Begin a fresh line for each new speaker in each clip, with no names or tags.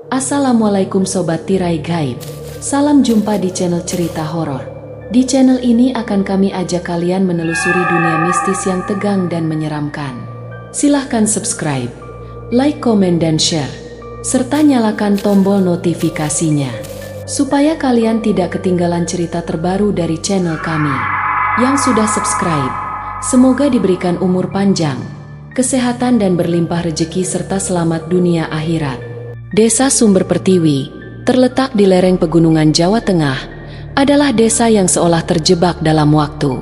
Assalamualaikum Sobat Tirai Gaib. Salam jumpa di channel cerita horor. Di channel ini akan kami ajak kalian menelusuri dunia mistis yang tegang dan menyeramkan. Silahkan subscribe, like, komen, dan share, serta nyalakan tombol notifikasinya, supaya kalian tidak ketinggalan cerita terbaru dari channel kami. Yang sudah subscribe, semoga diberikan umur panjang, kesehatan, dan berlimpah rezeki serta selamat dunia akhirat. Desa Sumber Pertiwi, terletak di lereng pegunungan Jawa Tengah, adalah desa yang seolah terjebak dalam waktu.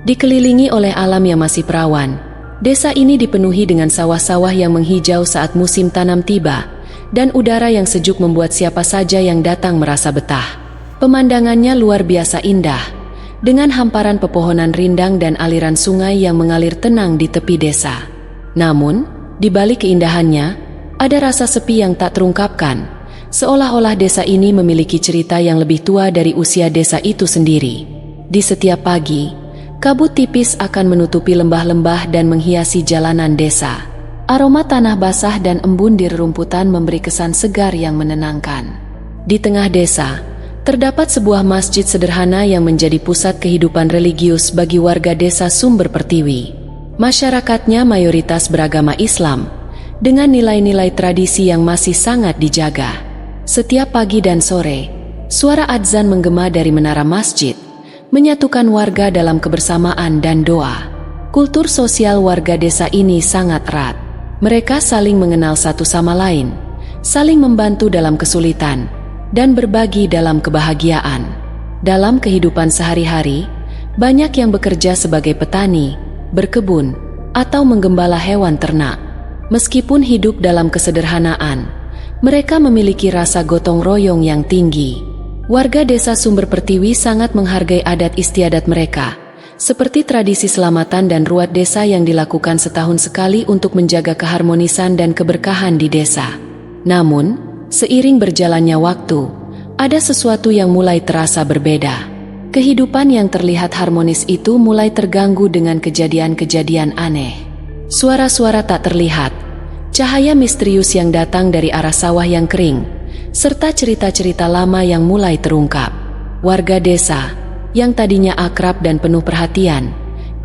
Dikelilingi oleh alam yang masih perawan, desa ini dipenuhi dengan sawah-sawah yang menghijau saat musim tanam tiba, dan udara yang sejuk membuat siapa saja yang datang merasa betah. Pemandangannya luar biasa indah, dengan hamparan pepohonan rindang dan aliran sungai yang mengalir tenang di tepi desa. Namun, di balik keindahannya, ada rasa sepi yang tak terungkapkan, seolah-olah desa ini memiliki cerita yang lebih tua dari usia desa itu sendiri. Di setiap pagi, kabut tipis akan menutupi lembah-lembah dan menghiasi jalanan desa. Aroma tanah basah dan embun di rerumputan memberi kesan segar yang menenangkan. Di tengah desa, terdapat sebuah masjid sederhana yang menjadi pusat kehidupan religius bagi warga desa Sumber Pertiwi. Masyarakatnya mayoritas beragama Islam, dengan nilai-nilai tradisi yang masih sangat dijaga. Setiap pagi dan sore, suara adzan menggema dari menara masjid, menyatukan warga dalam kebersamaan dan doa. Kultur sosial warga desa ini sangat erat. Mereka saling mengenal satu sama lain, saling membantu dalam kesulitan, dan berbagi dalam kebahagiaan. Dalam kehidupan sehari-hari, banyak yang bekerja sebagai petani, berkebun, atau menggembala hewan ternak. Meskipun hidup dalam kesederhanaan, mereka memiliki rasa gotong royong yang tinggi. Warga desa Sumber Pertiwi sangat menghargai adat istiadat mereka, seperti tradisi selamatan dan ruat desa yang dilakukan setahun sekali untuk menjaga keharmonisan dan keberkahan di desa. Namun, seiring berjalannya waktu, ada sesuatu yang mulai terasa berbeda. Kehidupan yang terlihat harmonis itu mulai terganggu dengan kejadian-kejadian aneh. Suara-suara tak terlihat, cahaya misterius yang datang dari arah sawah yang kering, serta cerita-cerita lama yang mulai terungkap. Warga desa, yang tadinya akrab dan penuh perhatian,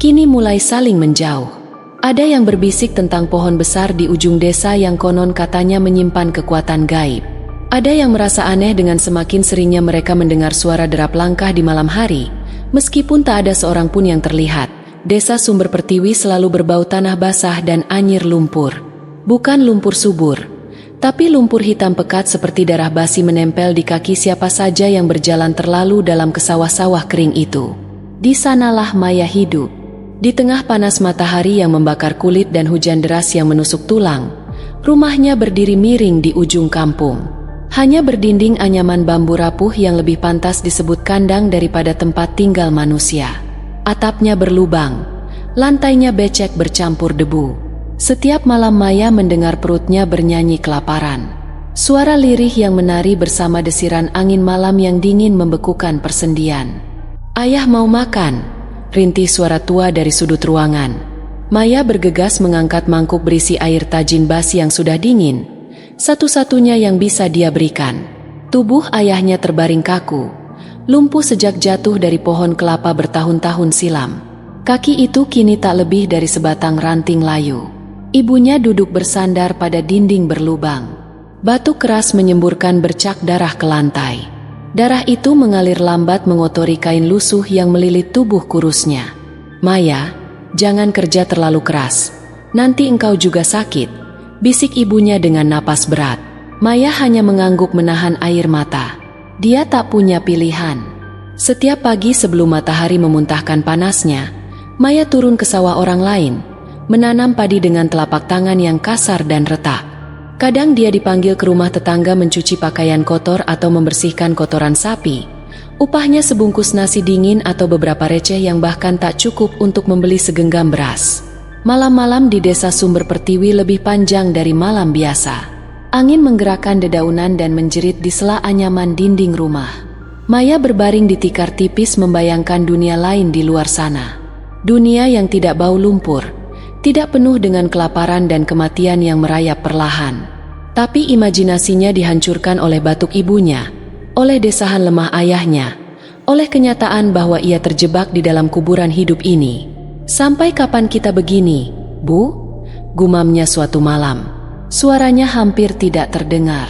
kini mulai saling menjauh. Ada yang berbisik tentang pohon besar di ujung desa yang konon katanya menyimpan kekuatan gaib. Ada yang merasa aneh dengan semakin seringnya mereka mendengar suara derap langkah di malam hari, meskipun tak ada seorang pun yang terlihat. Desa Sumber Pertiwi selalu berbau tanah basah dan anyir lumpur. Bukan lumpur subur, tapi lumpur hitam pekat seperti darah basi menempel di kaki siapa saja yang berjalan terlalu dalam ke sawah-sawah kering itu. Di sanalah Maya hidup. Di tengah panas matahari yang membakar kulit dan hujan deras yang menusuk tulang, rumahnya berdiri miring di ujung kampung. Hanya berdinding anyaman bambu rapuh yang lebih pantas disebut kandang daripada tempat tinggal manusia. Atapnya berlubang, lantainya becek bercampur debu. Setiap malam Maya mendengar perutnya bernyanyi kelaparan. Suara lirih yang menari bersama desiran angin malam yang dingin membekukan persendian. "Ayah mau makan," rintih suara tua dari sudut ruangan. Maya bergegas mengangkat mangkuk berisi air tajin basi yang sudah dingin, satu-satunya yang bisa dia berikan. Tubuh ayahnya terbaring kaku, lumpuh sejak jatuh dari pohon kelapa bertahun-tahun silam. Kaki itu kini tak lebih dari sebatang ranting layu. Ibunya duduk bersandar pada dinding berlubang. Batu keras menyemburkan bercak darah ke lantai. Darah itu mengalir lambat mengotori kain lusuh yang melilit tubuh kurusnya. "Maya, jangan kerja terlalu keras. Nanti engkau juga sakit," bisik ibunya dengan napas berat. Maya hanya mengangguk menahan air mata. Dia tak punya pilihan. Setiap pagi sebelum matahari memuntahkan panasnya, Maya turun ke sawah orang lain, menanam padi dengan telapak tangan yang kasar dan retak. Kadang dia dipanggil ke rumah tetangga mencuci pakaian kotor atau membersihkan kotoran sapi. Upahnya sebungkus nasi dingin atau beberapa receh yang bahkan tak cukup untuk membeli segenggam beras. Malam-malam di desa Sumber Pertiwi lebih panjang dari malam biasa. Angin menggerakkan dedaunan dan menjerit di sela anyaman dinding rumah. Maya berbaring di tikar tipis membayangkan dunia lain di luar sana. Dunia yang tidak bau lumpur, tidak penuh dengan kelaparan dan kematian yang merayap perlahan. Tapi imajinasinya dihancurkan oleh batuk ibunya, oleh desahan lemah ayahnya, oleh kenyataan bahwa ia terjebak di dalam kuburan hidup ini. "Sampai kapan kita begini, Bu?" gumamnya suatu malam. Suaranya hampir tidak terdengar.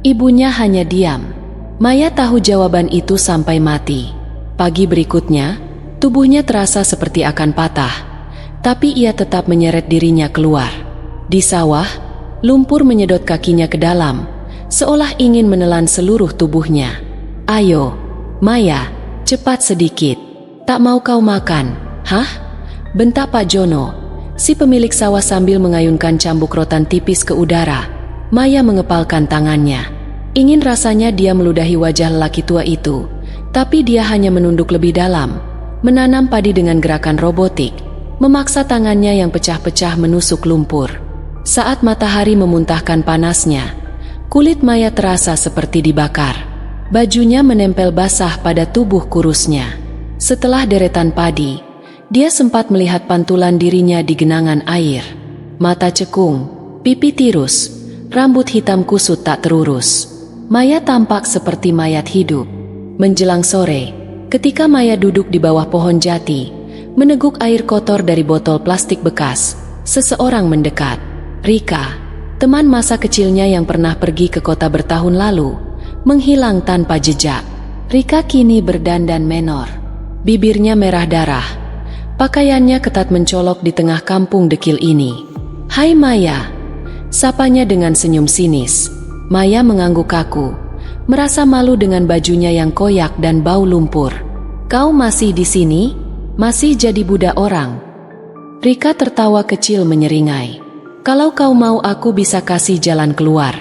Ibunya hanya diam. Maya tahu jawaban itu sampai mati. Pagi berikutnya, tubuhnya terasa seperti akan patah, tapi ia tetap menyeret dirinya keluar. Di sawah, lumpur menyedot kakinya ke dalam, seolah ingin menelan seluruh tubuhnya. "Ayo, Maya, cepat sedikit. Tak mau kau makan, hah?" bentak Pak Jono, si pemilik sawah sambil mengayunkan cambuk rotan tipis ke udara. Maya mengepalkan tangannya. Ingin rasanya dia meludahi wajah lelaki tua itu, tapi dia hanya menunduk lebih dalam, menanam padi dengan gerakan robotik, memaksa tangannya yang pecah-pecah menusuk lumpur. Saat matahari memuntahkan panasnya, kulit Maya terasa seperti dibakar. Bajunya menempel basah pada tubuh kurusnya. Setelah deretan padi, dia sempat melihat pantulan dirinya di genangan air. Mata cekung, pipi tirus, rambut hitam kusut tak terurus. Maya tampak seperti mayat hidup. Menjelang sore, ketika Maya duduk di bawah pohon jati, meneguk air kotor dari botol plastik bekas, seseorang mendekat. Rika, teman masa kecilnya yang pernah pergi ke kota bertahun lalu, menghilang tanpa jejak. Rika kini berdandan menor. Bibirnya merah darah. Pakaiannya ketat mencolok di tengah kampung dekil ini. "Hai Maya," sapanya dengan senyum sinis. Maya mengangguk kaku, merasa malu dengan bajunya yang koyak dan bau lumpur. "Kau masih di sini? Masih jadi budak orang?" Rika tertawa kecil menyeringai. "Kalau kau mau aku bisa kasih jalan keluar."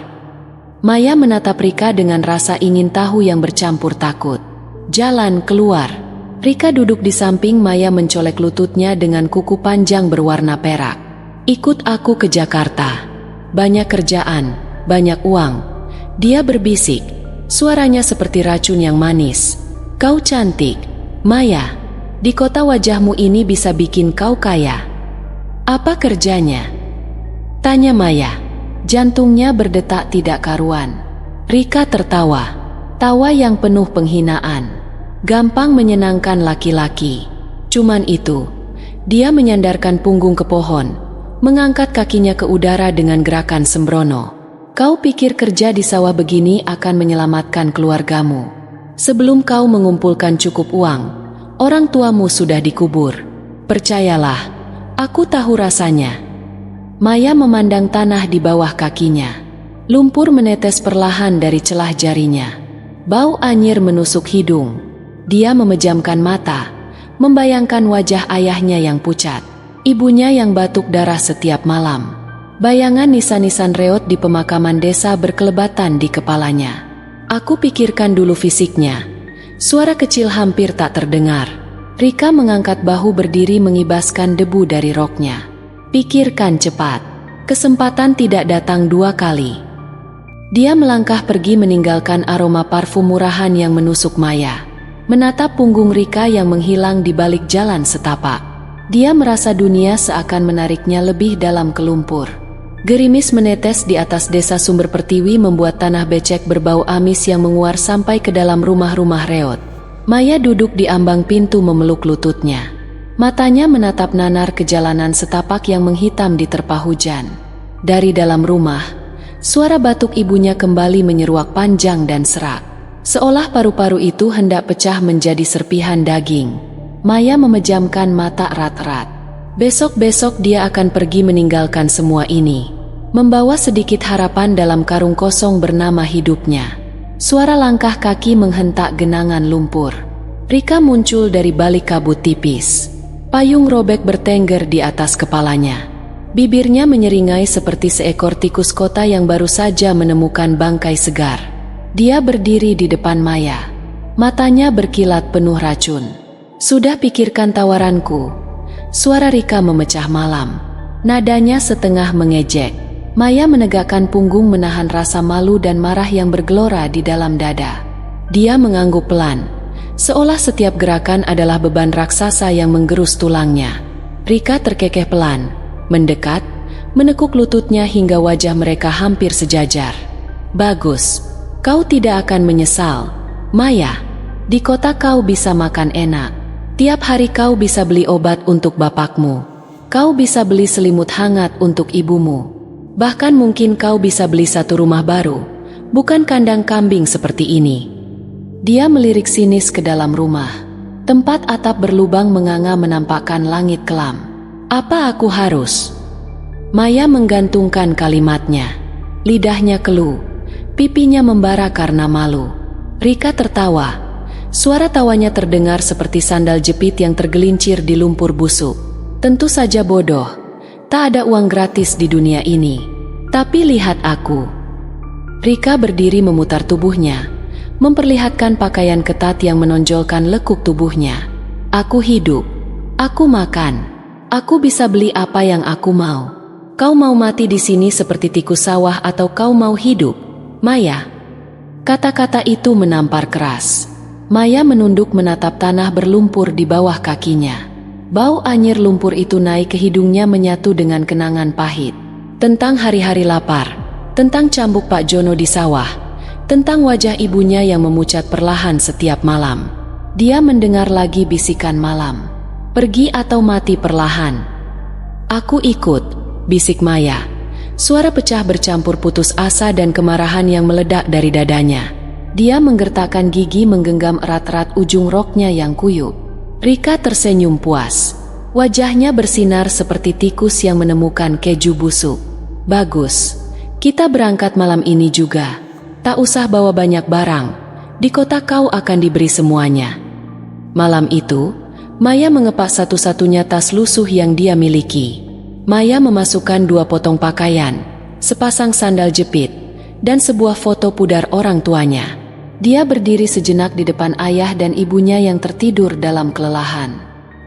Maya menatap Rika dengan rasa ingin tahu yang bercampur takut. "Jalan keluar?" Rika duduk di samping Maya mencolek lututnya dengan kuku panjang berwarna perak. "Ikut aku ke Jakarta. Banyak kerjaan, banyak uang." Dia berbisik, suaranya seperti racun yang manis. "Kau cantik, Maya. Di kota wajahmu ini bisa bikin kau kaya." "Apa kerjanya?" tanya Maya. Jantungnya berdetak tidak karuan. Rika tertawa, tawa yang penuh penghinaan. Gampang menyenangkan laki-laki. Cuman itu, dia menyandarkan punggung ke pohon, mengangkat kakinya ke udara dengan gerakan sembrono. "Kau pikir kerja di sawah begini akan menyelamatkan keluargamu? Sebelum kau mengumpulkan cukup uang, orang tuamu sudah dikubur. Percayalah, aku tahu rasanya." Maya memandang tanah di bawah kakinya. Lumpur menetes perlahan dari celah jarinya. Bau anyir menusuk hidung. Dia memejamkan mata, membayangkan wajah ayahnya yang pucat, ibunya yang batuk darah setiap malam. Bayangan nisan-nisan reot di pemakaman desa berkelebatan di kepalanya. "Aku pikirkan dulu fisiknya." Suara kecil hampir tak terdengar. Rika mengangkat bahu berdiri mengibaskan debu dari roknya. "Pikirkan cepat. Kesempatan tidak datang dua kali." Dia melangkah pergi meninggalkan aroma parfum murahan yang menusuk Maya. Menatap punggung Rika yang menghilang di balik jalan setapak. Dia merasa dunia seakan menariknya lebih dalam ke lumpur. Gerimis menetes di atas desa Sumber Pertiwi membuat tanah becek berbau amis yang menguar sampai ke dalam rumah-rumah reot. Maya duduk di ambang pintu memeluk lututnya. Matanya menatap nanar ke jalanan setapak yang menghitam di terpa hujan. Dari dalam rumah, suara batuk ibunya kembali menyeruak panjang dan serak. Seolah paru-paru itu hendak pecah menjadi serpihan daging. Maya memejamkan mata erat-erat. Besok-besok dia akan pergi meninggalkan semua ini, membawa sedikit harapan dalam karung kosong bernama hidupnya. Suara langkah kaki menghentak genangan lumpur. Rika muncul dari balik kabut tipis. Payung robek bertengger di atas kepalanya. Bibirnya menyeringai seperti seekor tikus kota yang baru saja menemukan bangkai segar. Dia berdiri di depan Maya. Matanya berkilat penuh racun. "Sudah pikirkan tawaranku?" Suara Rika memecah malam. Nadanya setengah mengejek. Maya menegakkan punggung menahan rasa malu dan marah yang bergelora di dalam dada. Dia mengangguk pelan, seolah setiap gerakan adalah beban raksasa yang menggerus tulangnya. Rika terkekeh pelan, mendekat, menekuk lututnya hingga wajah mereka hampir sejajar. Bagus, kau tidak akan menyesal, Maya. Di kota kau bisa makan enak. Tiap hari kau bisa beli obat untuk bapakmu. Kau bisa beli selimut hangat untuk ibumu. Bahkan mungkin kau bisa beli satu rumah baru, bukan kandang kambing seperti ini. Dia melirik sinis ke dalam rumah. Tempat atap berlubang menganga menampakkan langit kelam. Apa aku harus? Maya menggantungkan kalimatnya. Lidahnya keluh. Pipinya membara karena malu. Rika tertawa. Suara tawanya terdengar seperti sandal jepit yang tergelincir di lumpur busuk. Tentu saja bodoh. Tak ada uang gratis di dunia ini. Tapi lihat aku. Rika berdiri memutar tubuhnya, memperlihatkan pakaian ketat yang menonjolkan lekuk tubuhnya. Aku hidup. Aku makan. Aku bisa beli apa yang aku mau. Kau mau mati di sini seperti tikus sawah atau kau mau hidup? Maya. Kata-kata itu menampar keras. Maya menunduk menatap tanah berlumpur di bawah kakinya. Bau anyir lumpur itu naik ke hidungnya menyatu dengan kenangan pahit. Tentang hari-hari lapar, tentang cambuk Pak Jono di sawah, tentang wajah ibunya yang memucat perlahan setiap malam. Dia mendengar lagi bisikan malam. Pergi atau mati perlahan. Aku ikut, bisik Maya. Suara pecah bercampur putus asa dan kemarahan yang meledak dari dadanya. Dia menggertakkan gigi menggenggam erat-erat ujung roknya yang kuyup. Rika tersenyum puas. Wajahnya bersinar seperti tikus yang menemukan keju busuk. Bagus, kita berangkat malam ini juga. Tak usah bawa banyak barang. Di kota kau akan diberi semuanya. Malam itu, Maya mengepak satu-satunya tas lusuh yang dia miliki. Maya memasukkan 2 potong pakaian, sepasang sandal jepit, dan sebuah foto pudar orang tuanya. Dia berdiri sejenak di depan ayah dan ibunya yang tertidur dalam kelelahan.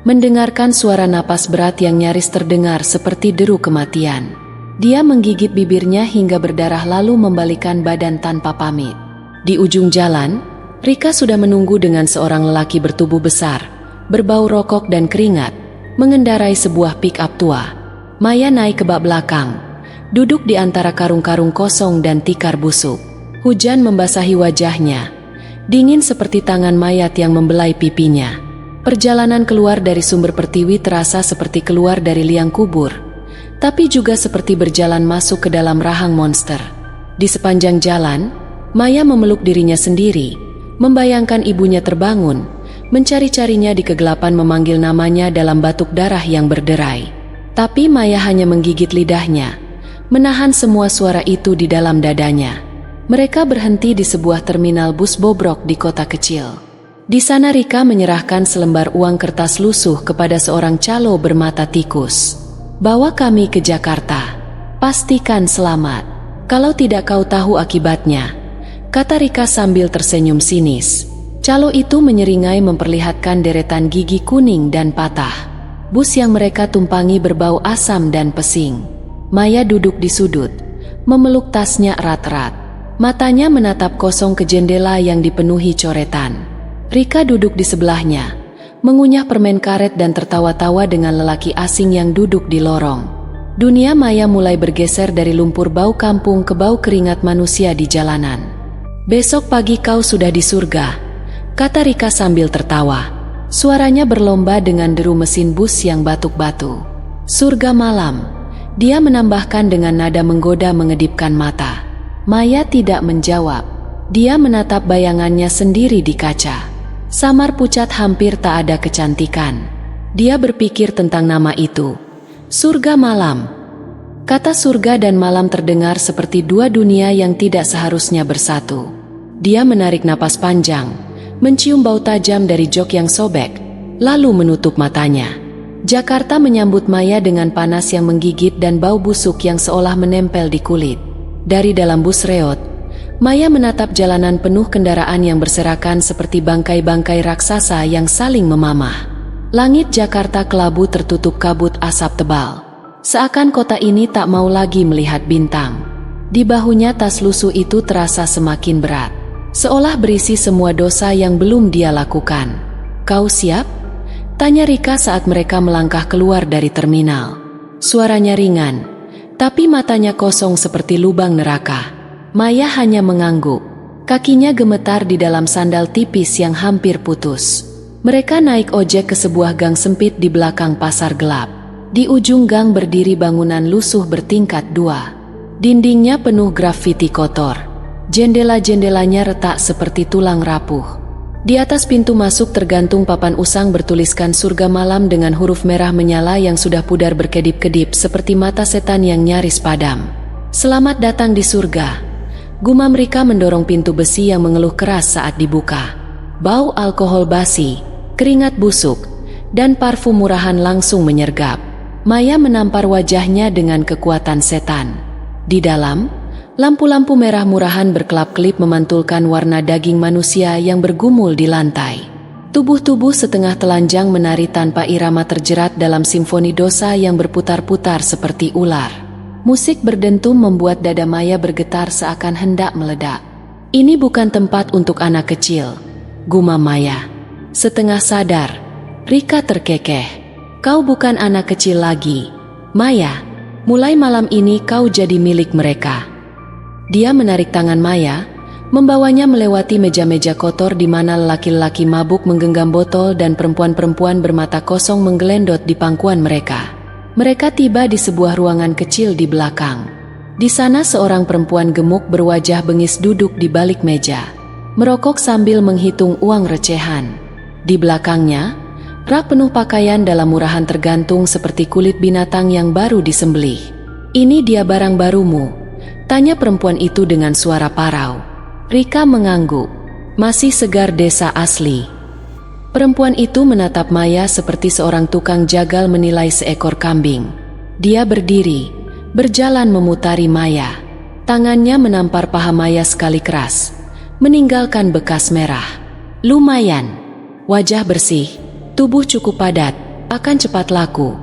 Mendengarkan suara napas berat yang nyaris terdengar seperti deru kematian. Dia menggigit bibirnya hingga berdarah lalu membalikan badan tanpa pamit. Di ujung jalan, Rika sudah menunggu dengan seorang lelaki bertubuh besar, berbau rokok dan keringat, mengendarai sebuah pick-up tua. Maya naik ke bak belakang, duduk di antara karung-karung kosong dan tikar busuk. Hujan membasahi wajahnya, dingin seperti tangan mayat yang membelai pipinya. Perjalanan keluar dari sumber pertiwi terasa seperti keluar dari liang kubur, tapi juga seperti berjalan masuk ke dalam rahang monster. Di sepanjang jalan, Maya memeluk dirinya sendiri, membayangkan ibunya terbangun, mencari-carinya di kegelapan memanggil namanya dalam batuk darah yang berderai. Tapi Maya hanya menggigit lidahnya, menahan semua suara itu di dalam dadanya. Mereka berhenti di sebuah terminal bus bobrok di kota kecil. Di sana Rika menyerahkan selembar uang kertas lusuh kepada seorang calo bermata tikus. Bawa kami ke Jakarta. Pastikan selamat. Kalau tidak kau tahu akibatnya, kata Rika sambil tersenyum sinis. Calo itu menyeringai memperlihatkan deretan gigi kuning dan patah. Bus yang mereka tumpangi berbau asam dan pesing. Maya duduk di sudut, memeluk tasnya erat-erat. Matanya menatap kosong ke jendela yang dipenuhi coretan. Rika duduk di sebelahnya, mengunyah permen karet dan tertawa-tawa dengan lelaki asing yang duduk di lorong. Dunia Maya mulai bergeser dari lumpur bau kampung ke bau keringat manusia di jalanan. Besok pagi kau sudah di surga, kata Rika sambil tertawa. Suaranya berlomba dengan deru mesin bus yang batuk-batu. Surga malam, dia menambahkan dengan nada menggoda mengedipkan mata. Maya tidak menjawab. Dia menatap bayangannya sendiri di kaca. Samar pucat hampir tak ada kecantikan. Dia berpikir tentang nama itu. Surga malam. Kata surga dan malam terdengar seperti 2 dunia yang tidak seharusnya bersatu. Dia menarik napas panjang, mencium bau tajam dari jok yang sobek, lalu menutup matanya. Jakarta menyambut Maya dengan panas yang menggigit dan bau busuk yang seolah menempel di kulit. Dari dalam bus reot, Maya menatap jalanan penuh kendaraan yang berserakan seperti bangkai-bangkai raksasa yang saling memamah. Langit Jakarta kelabu tertutup kabut asap tebal. Seakan kota ini tak mau lagi melihat bintang. Di bahunya tas lusuh itu terasa semakin berat, seolah berisi semua dosa yang belum dia lakukan. Kau siap? Tanya Rika saat mereka melangkah keluar dari terminal. Suaranya ringan, Tapi matanya kosong seperti lubang neraka. Maya hanya mengangguk. Kakinya gemetar di dalam sandal tipis yang hampir putus. Mereka naik ojek ke sebuah gang sempit di belakang pasar gelap. Di ujung gang berdiri bangunan lusuh bertingkat 2. Dindingnya penuh grafiti kotor. Jendela-jendelanya retak seperti tulang rapuh. Di atas pintu masuk tergantung papan usang bertuliskan surga malam dengan huruf merah menyala yang sudah pudar berkedip-kedip seperti mata setan yang nyaris padam. Selamat datang di surga. Gumam Rika mendorong pintu besi yang mengeluh keras saat dibuka. Bau alkohol basi, keringat busuk, dan parfum murahan langsung menyergap. Maya menampar wajahnya dengan kekuatan setan. Di dalam, lampu-lampu merah murahan berkelap-kelip memantulkan warna daging manusia yang bergumul di lantai. Tubuh-tubuh setengah telanjang menari tanpa irama terjerat dalam simfoni dosa yang berputar-putar seperti ular. Musik berdentum membuat dada Maya bergetar seakan hendak meledak. Ini bukan tempat untuk anak kecil, gumam Maya. Setengah sadar, Rika terkekeh. Kau bukan anak kecil lagi, Maya. Mulai malam ini kau jadi milik mereka. Dia menarik tangan Maya, membawanya melewati meja-meja kotor di mana lelaki-lelaki mabuk menggenggam botol dan perempuan-perempuan bermata kosong menggelendot di pangkuan mereka. Mereka tiba di sebuah ruangan kecil di belakang. Di sana seorang perempuan gemuk berwajah bengis duduk di balik meja, merokok sambil menghitung uang recehan. Di belakangnya, rak penuh pakaian dalam murahan tergantung seperti kulit binatang yang baru disembelih. "Ini dia barang barumu?" tanya perempuan itu dengan suara parau. Rika mengangguk. "Masih segar, desa asli." Perempuan itu menatap Maya seperti seorang tukang jagal menilai seekor kambing. Dia berdiri, berjalan memutari Maya. Tangannya menampar paha Maya sekali keras, meninggalkan bekas merah. "Lumayan. Wajah bersih, tubuh cukup padat, akan cepat laku,"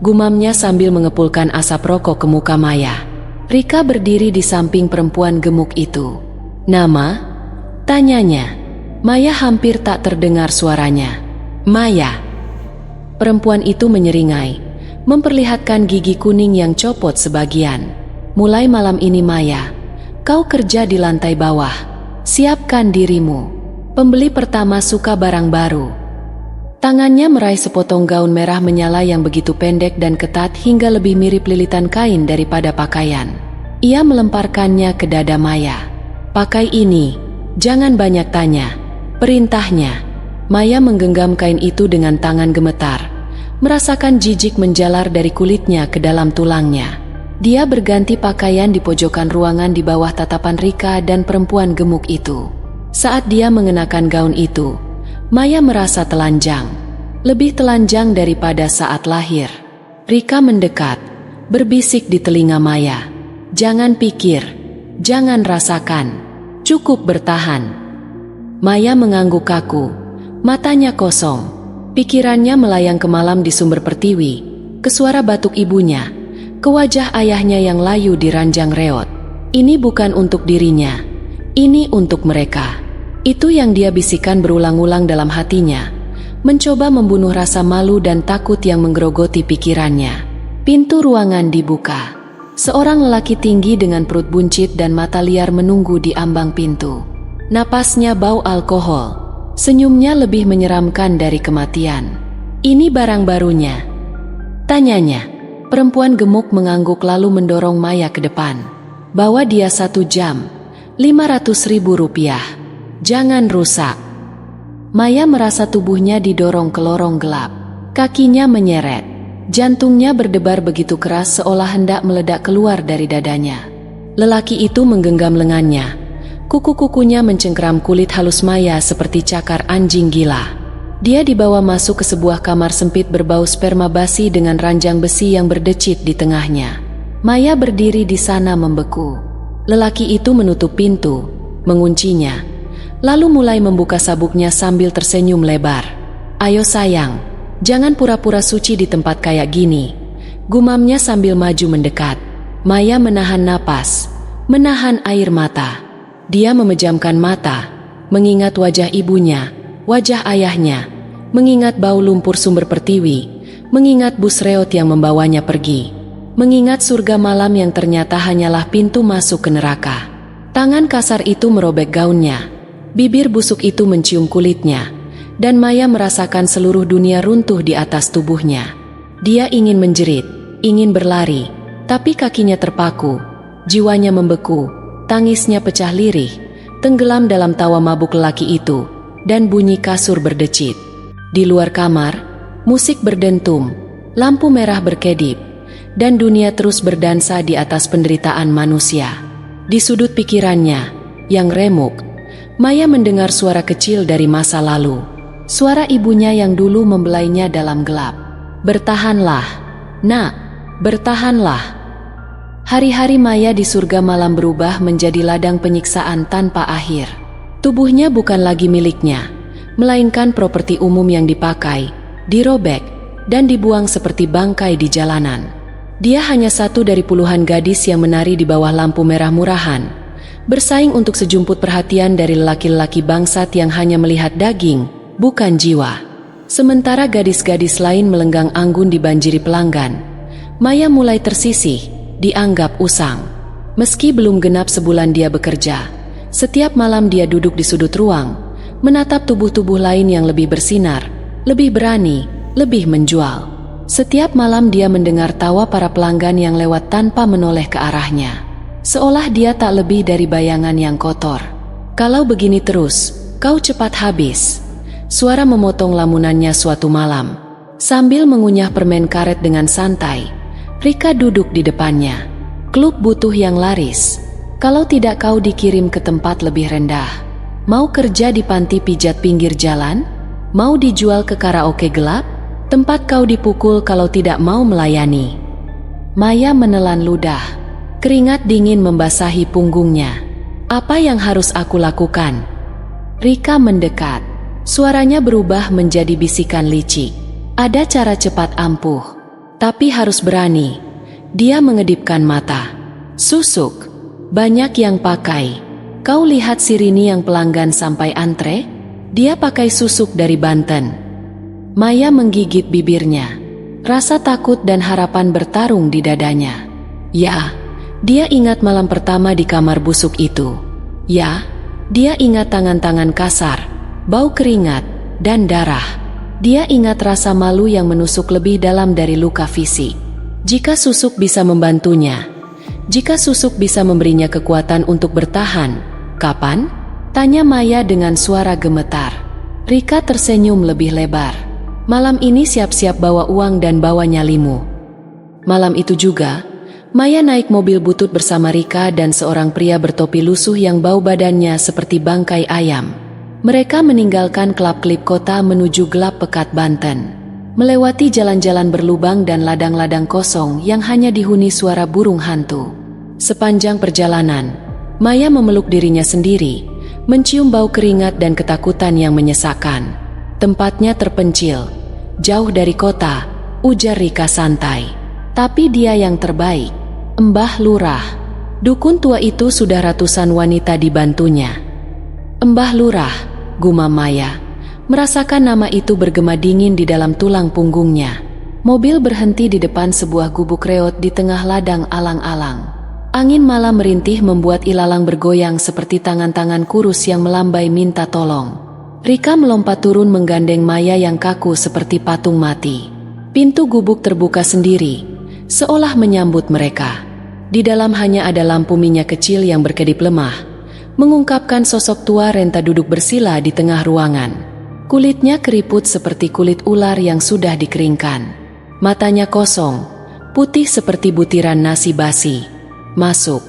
gumamnya sambil mengepulkan asap rokok ke muka Maya. Rika berdiri di samping perempuan gemuk itu. "Nama?" tanyanya. Maya hampir tak terdengar suaranya. "Maya." Perempuan itu menyeringai, memperlihatkan gigi kuning yang copot sebagian. "Mulai malam ini Maya, kau kerja di lantai bawah. Siapkan dirimu. Pembeli pertama suka barang baru." Tangannya meraih sepotong gaun merah menyala yang begitu pendek dan ketat hingga lebih mirip lilitan kain daripada pakaian. Ia melemparkannya ke dada Maya. "Pakai ini, jangan banyak tanya," perintahnya. Maya menggenggam kain itu dengan tangan gemetar, merasakan jijik menjalar dari kulitnya ke dalam tulangnya. Dia berganti pakaian di pojokan ruangan di bawah tatapan Rika dan perempuan gemuk itu. Saat dia mengenakan gaun itu, Maya merasa telanjang, lebih telanjang daripada saat lahir. Rika mendekat, berbisik di telinga Maya, "Jangan pikir, jangan rasakan, cukup bertahan." Maya mengangguk kaku, matanya kosong. Pikirannya melayang ke malam di sumber pertiwi, ke suara batuk ibunya, ke wajah ayahnya yang layu di ranjang reot. Ini bukan untuk dirinya, ini untuk mereka. Itu yang dia bisikan berulang-ulang dalam hatinya, mencoba membunuh rasa malu dan takut yang menggerogoti pikirannya. Pintu ruangan dibuka. Seorang lelaki tinggi dengan perut buncit dan mata liar menunggu di ambang pintu. Napasnya bau alkohol, senyumnya lebih menyeramkan dari kematian. "Ini barang barunya?" tanyanya. Perempuan gemuk mengangguk lalu mendorong Maya ke depan. "Bawa dia 1 jam, 500.000 rupiah. Jangan rusak." Maya merasa tubuhnya didorong ke lorong gelap. Kakinya menyeret. Jantungnya berdebar begitu keras seolah hendak meledak keluar dari dadanya. Lelaki itu menggenggam lengannya. Kuku-kukunya mencengkeram kulit halus Maya seperti cakar anjing gila. Dia dibawa masuk ke sebuah kamar sempit berbau sperma basi dengan ranjang besi yang berdecit di tengahnya. Maya berdiri di sana membeku. Lelaki itu menutup pintu, menguncinya, lalu mulai membuka sabuknya sambil tersenyum lebar. "Ayo sayang, jangan pura-pura suci di tempat kayak gini," gumamnya sambil maju mendekat. Maya menahan napas, menahan air mata. Dia memejamkan mata, mengingat wajah ibunya, wajah ayahnya, mengingat bau lumpur sumber pertiwi, mengingat bus reot yang membawanya pergi. mengingat surga malam yang ternyata hanyalah pintu masuk ke neraka. Tangan kasar itu merobek gaunnya, bibir busuk itu mencium kulitnya, dan Maya merasakan seluruh dunia runtuh di atas tubuhnya. Dia ingin menjerit, ingin berlari, tapi kakinya terpaku, jiwanya membeku, tangisnya pecah lirih, tenggelam dalam tawa mabuk lelaki itu, dan bunyi kasur berdecit. Di luar kamar, musik berdentum, lampu merah berkedip, dan dunia terus berdansa di atas penderitaan manusia. Di sudut pikirannya, yang remuk, Maya mendengar suara kecil dari masa lalu. Suara ibunya yang dulu membelainya dalam gelap. "Bertahanlah, nak, bertahanlah." Hari-hari Maya di surga malam berubah menjadi ladang penyiksaan tanpa akhir. Tubuhnya bukan lagi miliknya, melainkan properti umum yang dipakai, dirobek, dan dibuang seperti bangkai di jalanan. Dia hanya satu dari puluhan gadis yang menari di bawah lampu merah murahan, bersaing untuk sejumput perhatian dari lelaki-lelaki bangsat yang hanya melihat daging, bukan jiwa. Sementara gadis-gadis lain melenggang anggun dibanjiri pelanggan, Maya mulai tersisih, dianggap usang. Meski belum genap sebulan dia bekerja, setiap malam dia duduk di sudut ruang, menatap tubuh-tubuh lain yang lebih bersinar, lebih berani, lebih menjual. Setiap malam dia mendengar tawa para pelanggan yang lewat tanpa menoleh ke arahnya, seolah dia tak lebih dari bayangan yang kotor. "Kalau begini terus, kau cepat habis." Suara memotong lamunannya suatu malam. Sambil mengunyah permen karet dengan santai, Rika duduk di depannya. "Klub butuh yang laris. Kalau tidak kau dikirim ke tempat lebih rendah. Mau kerja di panti pijat pinggir jalan? Mau dijual ke karaoke gelap? Tempat kau dipukul kalau tidak mau melayani." Maya menelan ludah. Keringat dingin membasahi punggungnya. "Apa yang harus aku lakukan?" Rika mendekat. Suaranya berubah menjadi bisikan licik. "Ada cara cepat ampuh, tapi harus berani." Dia mengedipkan mata. "Susuk, banyak yang pakai. Kau lihat si Rini yang pelanggan sampai antre? Dia pakai susuk dari Banten." Maya menggigit bibirnya. Rasa takut dan harapan bertarung di dadanya. Ya, dia ingat malam pertama di kamar busuk itu. Ya, dia ingat tangan-tangan kasar, bau keringat, dan darah. Dia ingat rasa malu yang menusuk lebih dalam dari luka fisik. Jika susuk bisa membantunya, jika susuk bisa memberinya kekuatan untuk bertahan, kapan? Tanya Maya dengan suara gemetar. Rika tersenyum lebih lebar. "Malam ini siap-siap bawa uang dan bawa nyalimu." Malam itu juga, Maya naik mobil butut bersama Rika dan seorang pria bertopi lusuh yang bau badannya seperti bangkai ayam. Mereka meninggalkan klub-klub kota menuju gelap pekat Banten, melewati jalan-jalan berlubang dan ladang-ladang kosong yang hanya dihuni suara burung hantu. Sepanjang perjalanan, Maya memeluk dirinya sendiri, mencium bau keringat dan ketakutan yang menyesakkan. Tempatnya terpencil, jauh dari kota, ujar Rika santai. Tapi dia yang terbaik. Mbah Lurah. Dukun tua itu sudah ratusan wanita dibantunya. "Mbah Lurah," gumam Maya, merasakan nama itu bergema dingin di dalam tulang punggungnya. Mobil berhenti di depan sebuah gubuk reot di tengah ladang alang-alang. Angin malam merintih membuat ilalang bergoyang seperti tangan-tangan kurus yang melambai minta tolong. Rika melompat turun menggandeng Maya yang kaku seperti patung mati. Pintu gubuk terbuka sendiri, seolah menyambut mereka. Di dalam hanya ada lampu minyak kecil yang berkedip lemah, mengungkapkan sosok tua renta duduk bersila di tengah ruangan. Kulitnya keriput seperti kulit ular yang sudah dikeringkan. Matanya kosong, putih seperti butiran nasi basi. "Masuk."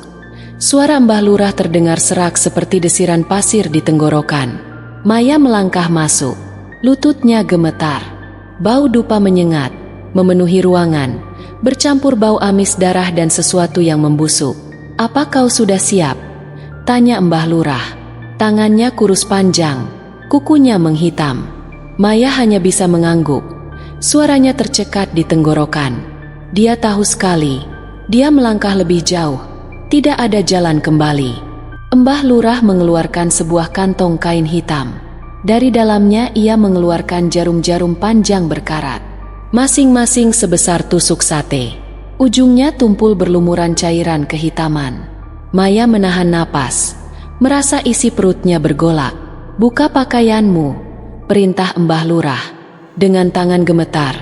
Suara Mbah Lurah terdengar serak seperti desiran pasir di tenggorokan. Maya melangkah masuk. Lututnya gemetar. Bau dupa menyengat, memenuhi ruangan, bercampur bau amis darah dan sesuatu yang membusuk. "Apa kau sudah siap?" tanya Mbah Lurah. Tangannya kurus panjang, kukunya menghitam. Maya hanya bisa mengangguk. Suaranya tercekat di tenggorokan. Dia tahu sekali. Dia melangkah lebih jauh. Tidak ada jalan kembali. Mbah Lurah mengeluarkan sebuah kantong kain hitam. Dari dalamnya ia mengeluarkan jarum-jarum panjang berkarat, masing-masing sebesar tusuk sate. Ujungnya tumpul berlumuran cairan kehitaman. Maya menahan napas, merasa isi perutnya bergolak. "Buka pakaianmu," perintah Mbah Lurah. Dengan tangan gemetar,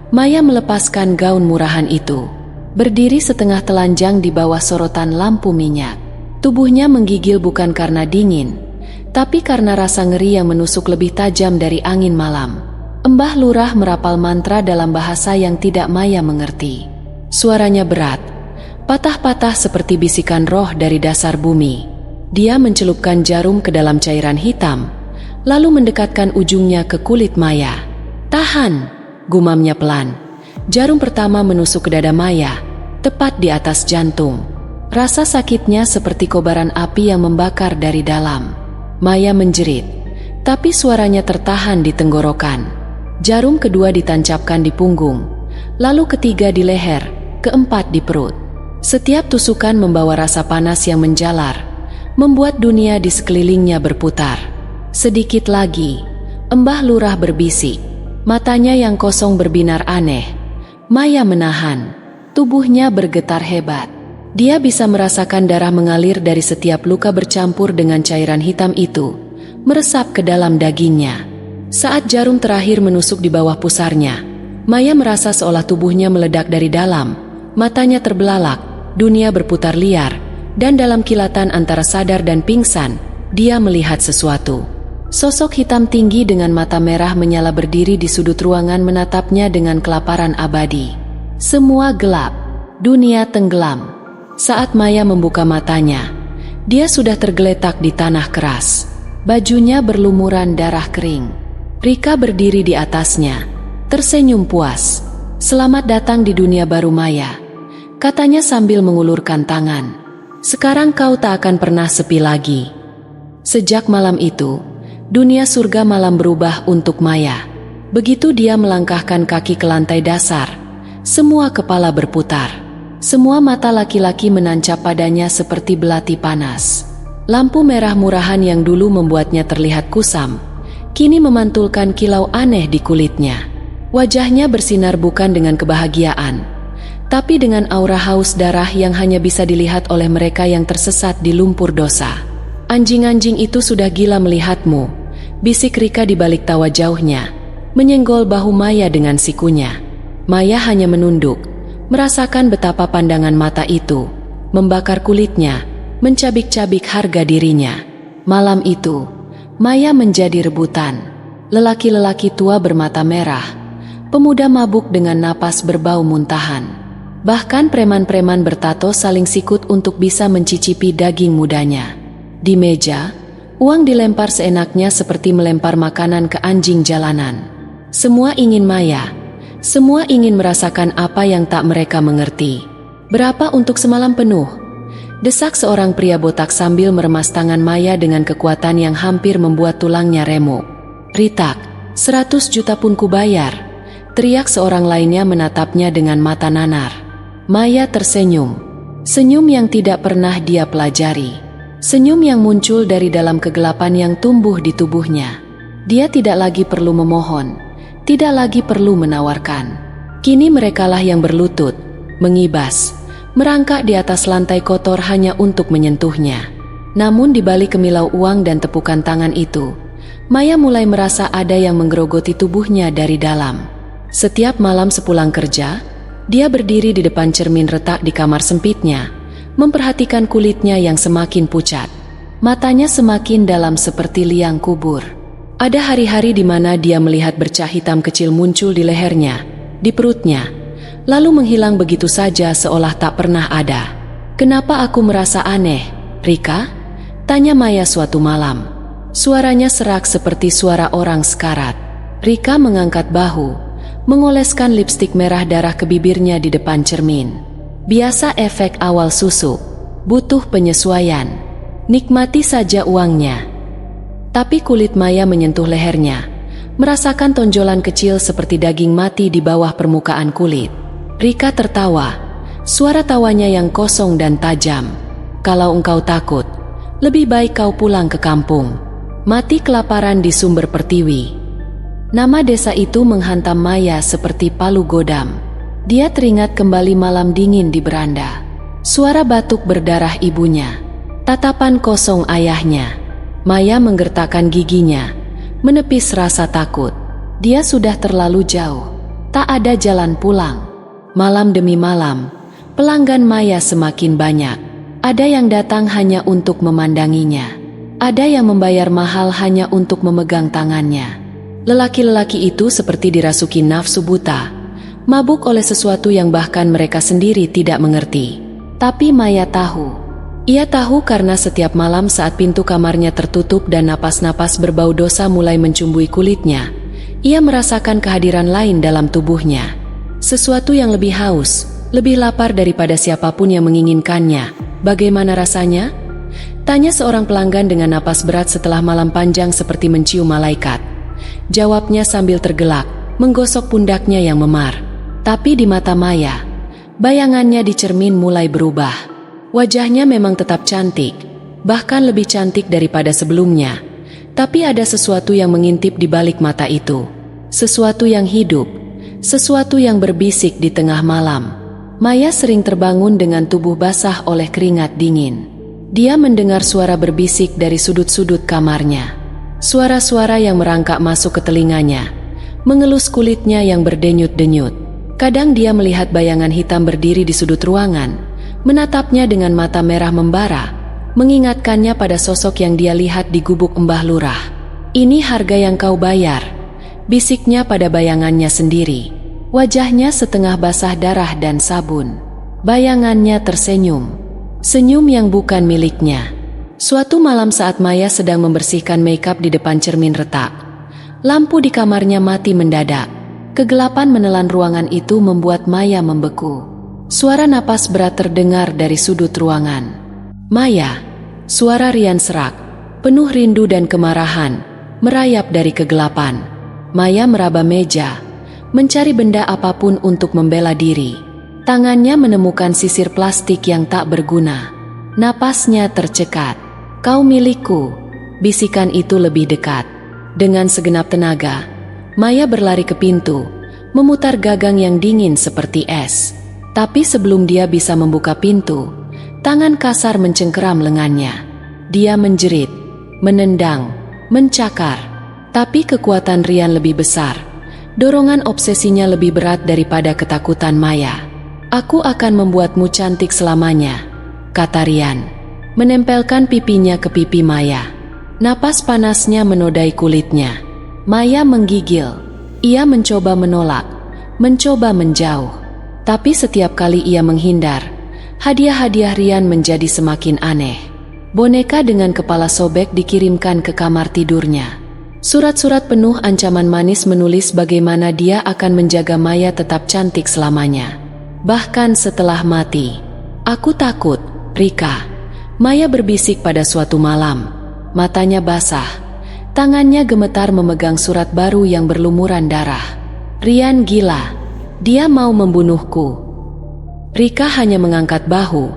Maya melepaskan gaun murahan itu. Berdiri setengah telanjang di bawah sorotan lampu minyak. Tubuhnya menggigil bukan karena dingin, tapi karena rasa ngeri yang menusuk lebih tajam dari angin malam. Mbah Lurah merapal mantra dalam bahasa yang tidak Maya mengerti. Suaranya berat, patah-patah seperti bisikan roh dari dasar bumi. Dia mencelupkan jarum ke dalam cairan hitam, lalu mendekatkan ujungnya ke kulit Maya. "Tahan," gumamnya pelan. Jarum pertama menusuk ke dada Maya, tepat di atas jantung. Rasa sakitnya seperti kobaran api yang membakar dari dalam. Maya menjerit, tapi suaranya tertahan di tenggorokan. Jarum kedua ditancapkan di punggung, lalu ketiga di leher, keempat di perut. Setiap tusukan membawa rasa panas yang menjalar, membuat dunia di sekelilingnya berputar. Sedikit lagi, Mbah Lurah berbisik, matanya yang kosong berbinar aneh. Maya menahan, tubuhnya bergetar hebat. Dia bisa merasakan darah mengalir dari setiap luka bercampur dengan cairan hitam itu, meresap ke dalam dagingnya. Saat jarum terakhir menusuk di bawah pusarnya, Maya merasa seolah tubuhnya meledak dari dalam. Matanya terbelalak, dunia berputar liar, dan dalam kilatan antara sadar dan pingsan, dia melihat sesuatu. Sosok hitam tinggi dengan mata merah menyala berdiri di sudut ruangan menatapnya dengan kelaparan abadi. Semua gelap, dunia tenggelam. Saat Maya membuka matanya, dia sudah tergeletak di tanah keras. Bajunya berlumuran darah kering. Rika berdiri di atasnya, tersenyum puas. "Selamat datang di dunia baru, Maya," katanya sambil mengulurkan tangan. "Sekarang kau tak akan pernah sepi lagi." Sejak malam itu, dunia surga malam berubah untuk Maya. Begitu dia melangkahkan kaki ke lantai dasar, semua kepala berputar. Semua mata laki-laki menancap padanya seperti belati panas. Lampu merah murahan yang dulu membuatnya terlihat kusam, kini memantulkan kilau aneh di kulitnya. Wajahnya bersinar bukan dengan kebahagiaan, tapi dengan aura haus darah yang hanya bisa dilihat oleh mereka yang tersesat di lumpur dosa. "Anjing-anjing itu sudah gila melihatmu," bisik Rika di balik tawa jauhnya, menyenggol bahu Maya dengan sikunya. Maya hanya menunduk, merasakan betapa pandangan mata itu membakar kulitnya, mencabik-cabik harga dirinya. Malam itu, Maya menjadi rebutan. Lelaki-lelaki tua bermata merah, pemuda mabuk dengan napas berbau muntahan. Bahkan preman-preman bertato saling sikut untuk bisa mencicipi daging mudanya. Di meja, uang dilempar seenaknya seperti melempar makanan ke anjing jalanan. Semua ingin Maya. Semua ingin merasakan apa yang tak mereka mengerti. "Berapa untuk semalam penuh?" desak seorang pria botak sambil meremas tangan Maya dengan kekuatan yang hampir membuat tulangnya remuk. "Ritak, 100 juta pun kubayar," teriak seorang lainnya menatapnya dengan mata nanar. Maya tersenyum. Senyum yang tidak pernah dia pelajari. Senyum yang muncul dari dalam kegelapan yang tumbuh di tubuhnya. Dia tidak lagi perlu memohon, tidak lagi perlu menawarkan. Kini merekalah yang berlutut, mengibas, merangkak di atas lantai kotor hanya untuk menyentuhnya. Namun di balik kemilau uang dan tepukan tangan itu, Maya mulai merasa ada yang menggerogoti tubuhnya dari dalam. Setiap malam sepulang kerja, dia berdiri di depan cermin retak di kamar sempitnya, memperhatikan kulitnya yang semakin pucat. Matanya semakin dalam seperti liang kubur. Ada hari-hari di mana dia melihat bercak hitam kecil muncul di lehernya, di perutnya, lalu menghilang begitu saja seolah tak pernah ada. "Kenapa aku merasa aneh, Rika?" tanya Maya suatu malam. Suaranya serak seperti suara orang sekarat. Rika mengangkat bahu, mengoleskan lipstik merah darah ke bibirnya di depan cermin. "Biasa efek awal susu, butuh penyesuaian. Nikmati saja uangnya." Tapi kulit Maya menyentuh lehernya, merasakan tonjolan kecil seperti daging mati di bawah permukaan kulit. Rika tertawa, suara tawanya yang kosong dan tajam. "Kalau engkau takut, lebih baik kau pulang ke kampung. Mati kelaparan di Sumber Pertiwi." Nama desa itu menghantam Maya seperti palu godam. Dia teringat kembali malam dingin di beranda. Suara batuk berdarah ibunya. Tatapan kosong ayahnya. Maya menggertakkan giginya, menepis rasa takut. Dia sudah terlalu jauh. Tak ada jalan pulang. Malam demi malam, pelanggan Maya semakin banyak. Ada yang datang hanya untuk memandanginya. Ada yang membayar mahal hanya untuk memegang tangannya. Lelaki-lelaki itu seperti dirasuki nafsu buta, mabuk oleh sesuatu yang bahkan mereka sendiri tidak mengerti. Tapi Maya tahu. Ia tahu karena setiap malam saat pintu kamarnya tertutup dan napas-napas berbau dosa mulai mencumbui kulitnya, ia merasakan kehadiran lain dalam tubuhnya. Sesuatu yang lebih haus, lebih lapar daripada siapapun yang menginginkannya. Bagaimana rasanya? Tanya seorang pelanggan dengan napas berat setelah malam panjang seperti mencium malaikat. Jawabnya sambil tergelak, menggosok pundaknya yang memar. Tapi di mata Maya, bayangannya di cermin mulai berubah. Wajahnya memang tetap cantik, bahkan lebih cantik daripada sebelumnya. Tapi ada sesuatu yang mengintip di balik mata itu. Sesuatu yang hidup, sesuatu yang berbisik di tengah malam. Maya sering terbangun dengan tubuh basah oleh keringat dingin. Dia mendengar suara berbisik dari sudut-sudut kamarnya. Suara-suara yang merangkak masuk ke telinganya, mengelus kulitnya yang berdenyut-denyut. Kadang dia melihat bayangan hitam berdiri di sudut ruangan, menatapnya dengan mata merah membara, mengingatkannya pada sosok yang dia lihat di gubuk Mbah Lurah. "Ini harga yang kau bayar," bisiknya pada bayangannya sendiri. Wajahnya setengah basah darah dan sabun. Bayangannya tersenyum. Senyum yang bukan miliknya. Suatu malam saat Maya sedang membersihkan makeup di depan cermin retak, lampu di kamarnya mati mendadak. Kegelapan menelan ruangan itu membuat Maya membeku. Suara napas berat terdengar dari sudut ruangan. "Maya," suara riang serak, penuh rindu dan kemarahan, merayap dari kegelapan. Maya meraba meja, mencari benda apapun untuk membela diri. Tangannya menemukan sisir plastik yang tak berguna. Napasnya tercekat. "Kau milikku," bisikan itu lebih dekat. Dengan segenap tenaga, Maya berlari ke pintu, memutar gagang yang dingin seperti es. Tapi sebelum dia bisa membuka pintu, tangan kasar mencengkeram lengannya. Dia menjerit, menendang, mencakar. Tapi kekuatan Rian lebih besar. Dorongan obsesinya lebih berat daripada ketakutan Maya. "Aku akan membuatmu cantik selamanya," kata Rian, menempelkan pipinya ke pipi Maya. Napas panasnya menodai kulitnya. Maya menggigil. Ia mencoba menolak, mencoba menjauh. Tapi setiap kali ia menghindar, hadiah-hadiah Rian menjadi semakin aneh. Boneka dengan kepala sobek dikirimkan ke kamar tidurnya. Surat-surat penuh ancaman manis menulis bagaimana dia akan menjaga Maya tetap cantik selamanya. Bahkan setelah mati. "Aku takut, Rika," Maya berbisik pada suatu malam. Matanya basah. Tangannya gemetar memegang surat baru yang berlumuran darah. "Rian gila. Dia mau membunuhku." Rika hanya mengangkat bahu,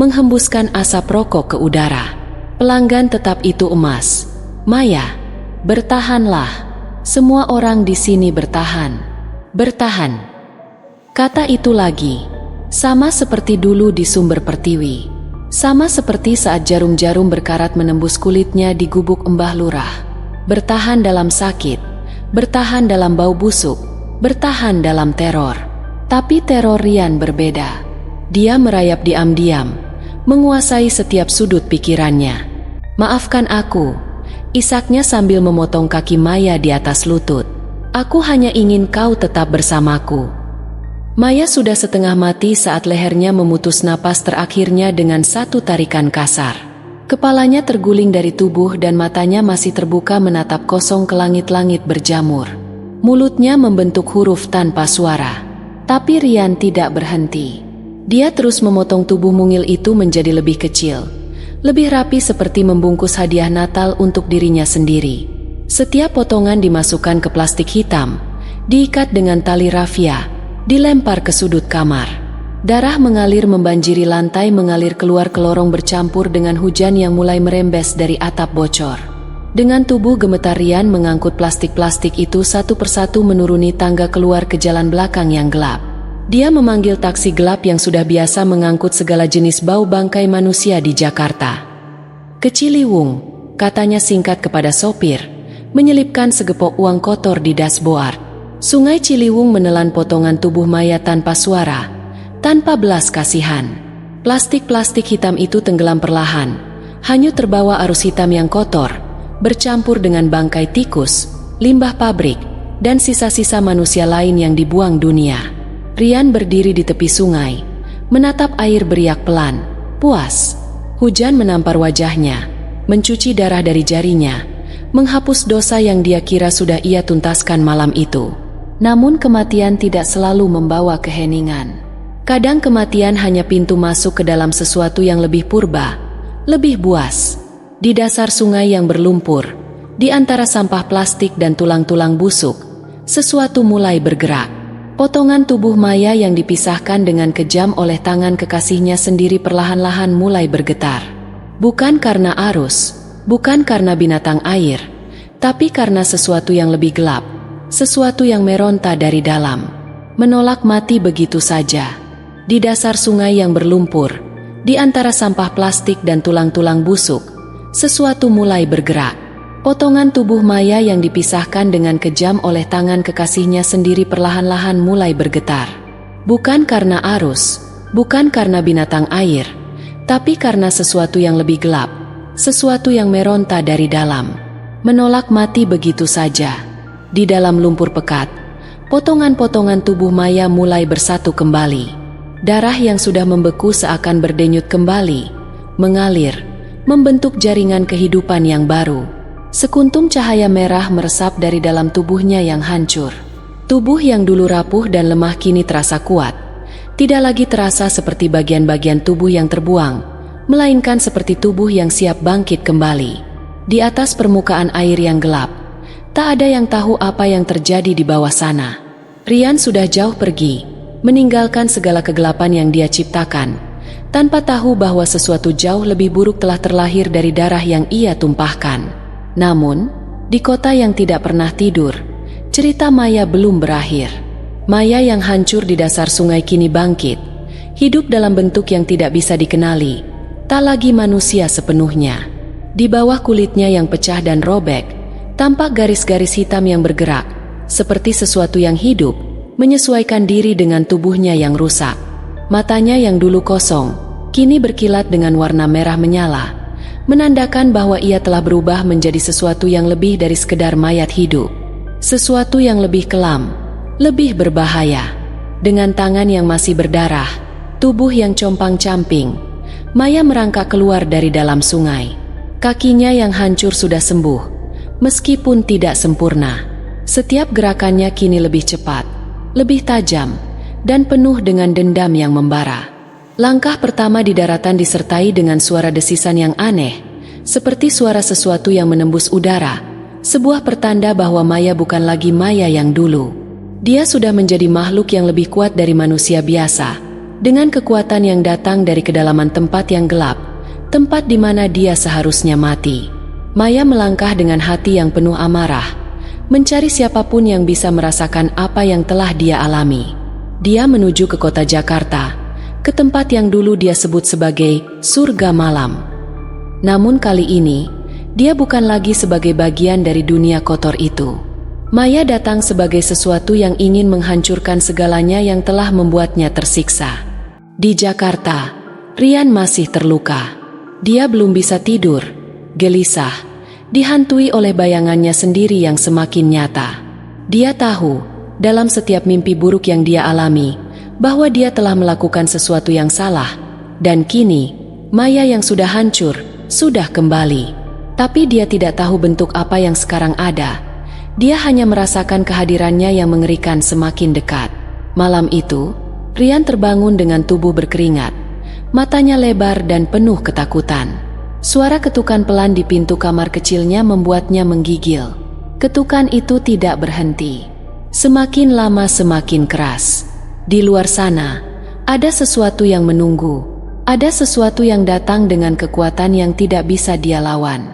menghembuskan asap rokok ke udara. Pelanggan tetap itu emas. "Maya, bertahanlah. Semua orang di sini bertahan. Bertahan." Kata itu lagi, sama seperti dulu di sumber Pertiwi. Sama seperti saat jarum-jarum berkarat menembus kulitnya di gubuk Mbah Lurah. Bertahan dalam sakit, bertahan dalam bau busuk, bertahan dalam teror. Tapi teror Rian berbeda. Dia merayap diam-diam, menguasai setiap sudut pikirannya. "Maafkan aku," isaknya sambil memotong kaki Maya di atas lutut. "Aku hanya ingin kau tetap bersamaku." Maya sudah setengah mati saat lehernya memutus napas terakhirnya dengan satu tarikan kasar. Kepalanya terguling dari tubuh dan matanya masih terbuka menatap kosong ke langit-langit berjamur. Mulutnya membentuk huruf tanpa suara. Tapi Rian tidak berhenti. Dia terus memotong tubuh mungil itu menjadi lebih kecil, lebih rapi seperti membungkus hadiah Natal untuk dirinya sendiri. Setiap potongan dimasukkan ke plastik hitam, diikat dengan tali rafia, dilempar ke sudut kamar. Darah mengalir membanjiri lantai, mengalir keluar ke lorong bercampur dengan hujan yang mulai merembes dari atap bocor. Dengan tubuh gemetar Rian mengangkut plastik-plastik itu satu persatu menuruni tangga keluar ke jalan belakang yang gelap. Dia memanggil taksi gelap yang sudah biasa mengangkut segala jenis bau bangkai manusia di Jakarta. "Ke Ciliwung," katanya singkat kepada sopir, menyelipkan segepok uang kotor di dashboard. Sungai Ciliwung menelan potongan tubuh Maya tanpa suara, tanpa belas kasihan. Plastik-plastik hitam itu tenggelam perlahan, hanyut terbawa arus hitam yang kotor, bercampur dengan bangkai tikus, limbah pabrik, dan sisa-sisa manusia lain yang dibuang dunia. Rian berdiri di tepi sungai, menatap air beriak pelan, puas. Hujan menampar wajahnya, mencuci darah dari jarinya, menghapus dosa yang dia kira sudah ia tuntaskan malam itu. Namun kematian tidak selalu membawa keheningan. Kadang kematian hanya pintu masuk ke dalam sesuatu yang lebih purba, lebih buas. Di dasar sungai yang berlumpur, di antara sampah plastik dan tulang-tulang busuk, sesuatu mulai bergerak. Potongan tubuh Maya yang dipisahkan dengan kejam oleh tangan kekasihnya sendiri perlahan-lahan mulai bergetar. Bukan karena arus, bukan karena binatang air, tapi karena sesuatu yang lebih gelap, sesuatu yang meronta dari dalam, menolak mati begitu saja. Di dasar sungai yang berlumpur, di antara sampah plastik dan tulang-tulang busuk, sesuatu mulai bergerak. Potongan tubuh Maya yang dipisahkan dengan kejam oleh tangan kekasihnya sendiri perlahan-lahan mulai bergetar. Bukan karena arus, bukan karena binatang air, tapi karena sesuatu yang lebih gelap, sesuatu yang meronta dari dalam, menolak mati begitu saja. Di dalam lumpur pekat, potongan-potongan tubuh Maya mulai bersatu kembali. Darah yang sudah membeku seakan berdenyut kembali, mengalir, membentuk jaringan kehidupan yang baru. Sekuntum cahaya merah meresap dari dalam tubuhnya yang hancur. Tubuh yang dulu rapuh dan lemah kini terasa kuat. Tidak lagi terasa seperti bagian-bagian tubuh yang terbuang, melainkan seperti tubuh yang siap bangkit kembali. Di atas permukaan air yang gelap, tak ada yang tahu apa yang terjadi di bawah sana. Rian sudah jauh pergi, meninggalkan segala kegelapan yang dia ciptakan, tanpa tahu bahwa sesuatu jauh lebih buruk telah terlahir dari darah yang ia tumpahkan. Namun, di kota yang tidak pernah tidur, cerita Maya belum berakhir. Maya yang hancur di dasar sungai kini bangkit, hidup dalam bentuk yang tidak bisa dikenali, tak lagi manusia sepenuhnya. Di bawah kulitnya yang pecah dan robek, tampak garis-garis hitam yang bergerak, seperti sesuatu yang hidup, menyesuaikan diri dengan tubuhnya yang rusak. Matanya yang dulu kosong, kini berkilat dengan warna merah menyala, menandakan bahwa ia telah berubah menjadi sesuatu yang lebih dari sekedar mayat hidup. Sesuatu yang lebih kelam, lebih berbahaya. Dengan tangan yang masih berdarah, tubuh yang compang-camping, Maya merangkak keluar dari dalam sungai. Kakinya yang hancur sudah sembuh, meskipun tidak sempurna. Setiap gerakannya kini lebih cepat, lebih tajam, dan penuh dengan dendam yang membara. Langkah pertama di daratan disertai dengan suara desisan yang aneh, seperti suara sesuatu yang menembus udara, sebuah pertanda bahwa Maya bukan lagi Maya yang dulu. Dia sudah menjadi makhluk yang lebih kuat dari manusia biasa, dengan kekuatan yang datang dari kedalaman tempat yang gelap, tempat di mana dia seharusnya mati. Maya melangkah dengan hati yang penuh amarah, mencari siapapun yang bisa merasakan apa yang telah dia alami. Dia menuju ke kota Jakarta, ke tempat yang dulu dia sebut sebagai surga malam. Namun kali ini, dia bukan lagi sebagai bagian dari dunia kotor itu. Maya datang sebagai sesuatu yang ingin menghancurkan segalanya yang telah membuatnya tersiksa. Di Jakarta, Rian masih terluka. Dia belum bisa tidur, gelisah, dihantui oleh bayangannya sendiri yang semakin nyata. Dia tahu, dalam setiap mimpi buruk yang dia alami, bahwa dia telah melakukan sesuatu yang salah, dan kini, Maya yang sudah hancur, sudah kembali. Tapi dia tidak tahu bentuk apa yang sekarang ada. Dia hanya merasakan kehadirannya yang mengerikan semakin dekat. Malam itu, Rian terbangun dengan tubuh berkeringat, matanya lebar dan penuh ketakutan. Suara ketukan pelan di pintu kamar kecilnya membuatnya menggigil. Ketukan itu tidak berhenti. Semakin lama semakin keras. Di luar sana, ada sesuatu yang menunggu. Ada sesuatu yang datang dengan kekuatan yang tidak bisa dia lawan.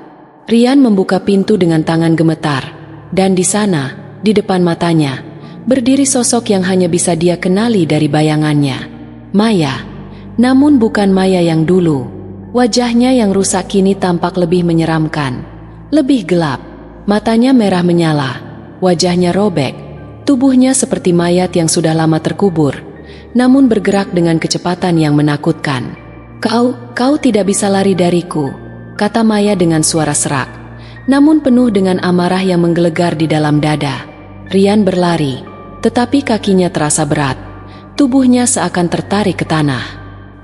Rian membuka pintu dengan tangan gemetar, dan di sana, di depan matanya, berdiri sosok yang hanya bisa dia kenali dari bayangannya. Maya, namun bukan Maya yang dulu. Wajahnya yang rusak kini tampak lebih menyeramkan, lebih gelap. Matanya merah menyala, wajahnya robek, tubuhnya seperti mayat yang sudah lama terkubur, namun bergerak dengan kecepatan yang menakutkan. Kau tidak bisa lari dariku, kata Maya dengan suara serak, namun penuh dengan amarah yang menggelegar di dalam dada. Rian berlari, tetapi kakinya terasa berat, tubuhnya seakan tertarik ke tanah.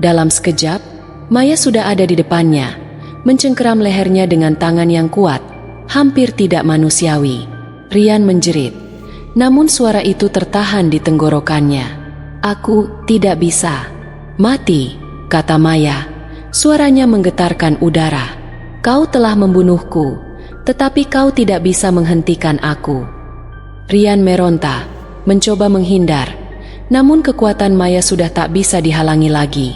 Dalam sekejap, Maya sudah ada di depannya, mencengkeram lehernya dengan tangan yang kuat, hampir tidak manusiawi. Rian menjerit, namun suara itu tertahan di tenggorokannya. Aku tidak bisa mati, kata Maya. Suaranya menggetarkan udara. Kau telah membunuhku, tetapi kau tidak bisa menghentikan aku. Rian meronta, mencoba menghindar, namun kekuatan Maya sudah tak bisa dihalangi lagi.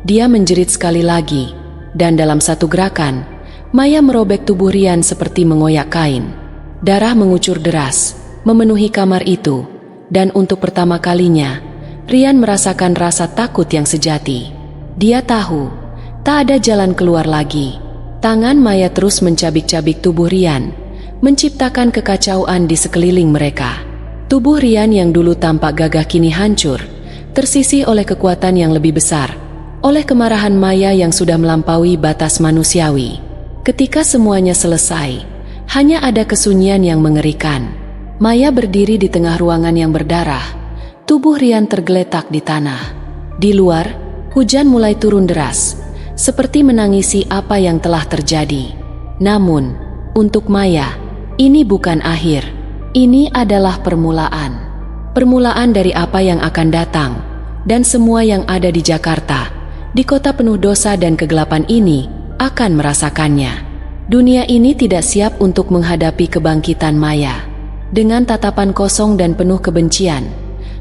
Dia menjerit sekali lagi, dan dalam satu gerakan, Maya merobek tubuh Rian seperti mengoyak kain. Darah mengucur deras, memenuhi kamar itu, dan untuk pertama kalinya, Rian merasakan rasa takut yang sejati. Dia tahu, tak ada jalan keluar lagi. Tangan Maya terus mencabik-cabik tubuh Rian, menciptakan kekacauan di sekeliling mereka. Tubuh Rian yang dulu tampak gagah kini hancur, tersisih oleh kekuatan yang lebih besar, oleh kemarahan Maya yang sudah melampaui batas manusiawi. Ketika semuanya selesai, hanya ada kesunyian yang mengerikan. Maya berdiri di tengah ruangan yang berdarah, tubuh Rian tergeletak di tanah. Di luar, hujan mulai turun deras, seperti menangisi apa yang telah terjadi. Namun, untuk Maya, ini bukan akhir. Ini adalah permulaan. Permulaan dari apa yang akan datang, dan semua yang ada di Jakarta, di kota penuh dosa dan kegelapan ini, akan merasakannya. Dunia ini tidak siap untuk menghadapi kebangkitan Maya. Dengan tatapan kosong dan penuh kebencian,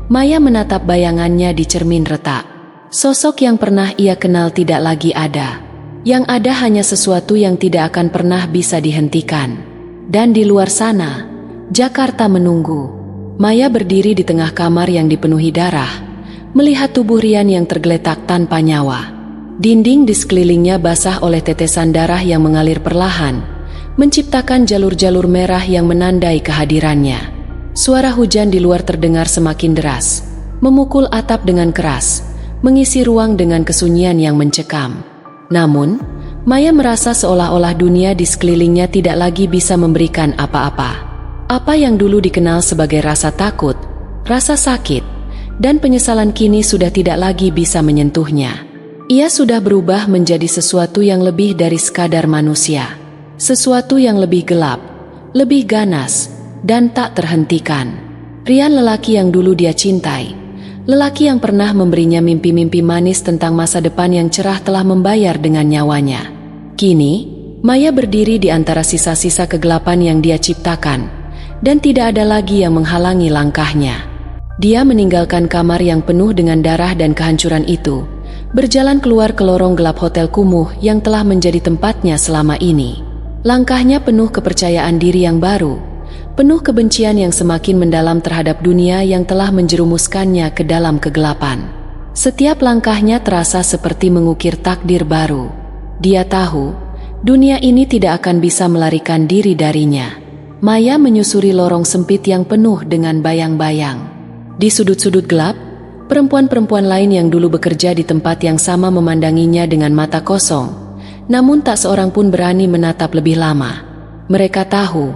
Maya menatap bayangannya di cermin retak. Sosok yang pernah ia kenal tidak lagi ada. Yang ada hanya sesuatu yang tidak akan pernah bisa dihentikan. Dan di luar sana, Jakarta menunggu. Maya berdiri di tengah kamar yang dipenuhi darah, melihat tubuh Rian yang tergeletak tanpa nyawa. Dinding di sekelilingnya basah oleh tetesan darah yang mengalir perlahan, menciptakan jalur-jalur merah yang menandai kehadirannya. Suara hujan di luar terdengar semakin deras, memukul atap dengan keras, mengisi ruang dengan kesunyian yang mencekam. Namun, Maya merasa seolah-olah dunia di sekelilingnya tidak lagi bisa memberikan apa-apa. Apa yang dulu dikenal sebagai rasa takut, rasa sakit, dan penyesalan kini sudah tidak lagi bisa menyentuhnya. Ia sudah berubah menjadi sesuatu yang lebih dari sekadar manusia. Sesuatu yang lebih gelap, lebih ganas, dan tak terhentikan. Rian, lelaki yang dulu dia cintai, lelaki yang pernah memberinya mimpi-mimpi manis tentang masa depan yang cerah, telah membayar dengan nyawanya. Kini, Maya berdiri di antara sisa-sisa kegelapan yang dia ciptakan, dan tidak ada lagi yang menghalangi langkahnya. Dia meninggalkan kamar yang penuh dengan darah dan kehancuran itu, berjalan keluar ke lorong gelap hotel kumuh yang telah menjadi tempatnya selama ini. Langkahnya penuh kepercayaan diri yang baru, penuh kebencian yang semakin mendalam terhadap dunia yang telah menjerumuskannya ke dalam kegelapan. Setiap langkahnya terasa seperti mengukir takdir baru. Dia tahu, dunia ini tidak akan bisa melarikan diri darinya. Maya menyusuri lorong sempit yang penuh dengan bayang-bayang. Di sudut-sudut gelap, perempuan-perempuan lain yang dulu bekerja di tempat yang sama memandanginya dengan mata kosong, namun tak seorang pun berani menatap lebih lama. Mereka tahu,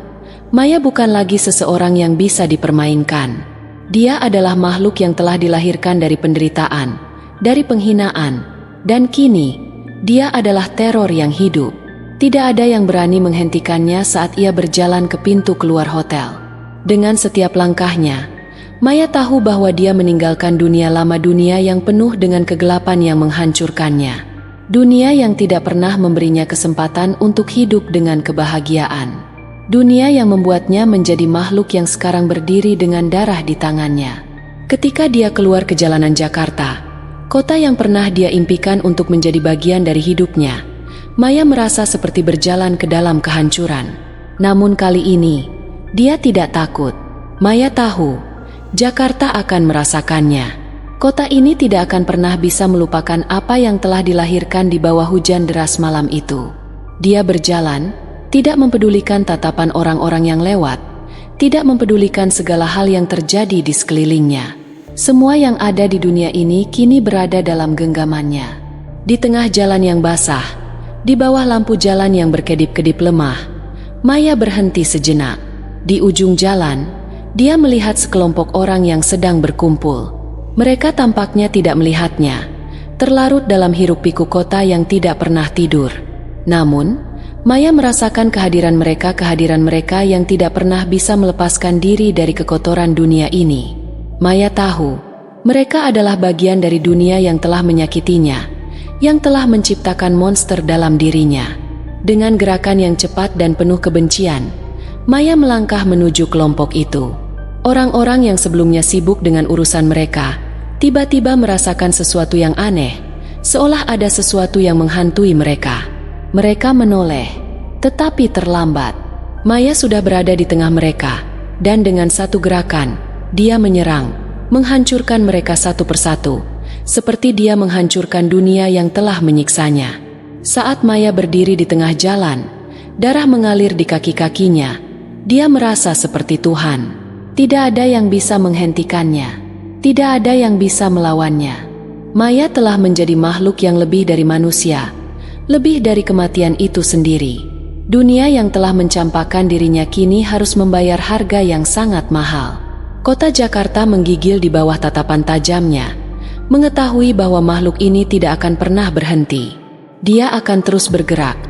Maya bukan lagi seseorang yang bisa dipermainkan. Dia adalah makhluk yang telah dilahirkan dari penderitaan, dari penghinaan, dan kini, dia adalah teror yang hidup. Tidak ada yang berani menghentikannya saat ia berjalan ke pintu keluar hotel. Dengan setiap langkahnya, Maya tahu bahwa dia meninggalkan dunia lama, dunia yang penuh dengan kegelapan yang menghancurkannya. Dunia yang tidak pernah memberinya kesempatan untuk hidup dengan kebahagiaan. Dunia yang membuatnya menjadi makhluk yang sekarang berdiri dengan darah di tangannya. Ketika dia keluar ke jalanan Jakarta, kota yang pernah dia impikan untuk menjadi bagian dari hidupnya, Maya merasa seperti berjalan ke dalam kehancuran. Namun kali ini, dia tidak takut. Maya tahu, Jakarta akan merasakannya. Kota ini tidak akan pernah bisa melupakan apa yang telah dilahirkan di bawah hujan deras malam itu. Dia berjalan, tidak mempedulikan tatapan orang-orang yang lewat, tidak mempedulikan segala hal yang terjadi di sekelilingnya. Semua yang ada di dunia ini kini berada dalam genggamannya. Di tengah jalan yang basah, di bawah lampu jalan yang berkedip-kedip lemah, Maya berhenti sejenak. Di ujung jalan, dia melihat sekelompok orang yang sedang berkumpul. Mereka tampaknya tidak melihatnya, terlarut dalam hiruk-pikuk kota yang tidak pernah tidur. Namun, Maya merasakan kehadiran mereka yang tidak pernah bisa melepaskan diri dari kekotoran dunia ini. Maya tahu, mereka adalah bagian dari dunia yang telah menyakitinya, yang telah menciptakan monster dalam dirinya. Dengan gerakan yang cepat dan penuh kebencian, Maya melangkah menuju kelompok itu. Orang-orang yang sebelumnya sibuk dengan urusan mereka, tiba-tiba merasakan sesuatu yang aneh, seolah ada sesuatu yang menghantui mereka. Mereka menoleh, tetapi terlambat. Maya sudah berada di tengah mereka, dan dengan satu gerakan, dia menyerang, menghancurkan mereka satu persatu, seperti dia menghancurkan dunia yang telah menyiksanya. Saat Maya berdiri di tengah jalan, darah mengalir di kaki-kakinya. Dia merasa seperti Tuhan. Tidak ada yang bisa menghentikannya. Tidak ada yang bisa melawannya. Maya telah menjadi makhluk yang lebih dari manusia, lebih dari kematian itu sendiri. Dunia yang telah mencampakkan dirinya kini harus membayar harga yang sangat mahal. Kota Jakarta menggigil di bawah tatapan tajamnya, mengetahui bahwa makhluk ini tidak akan pernah berhenti. Dia akan terus bergerak,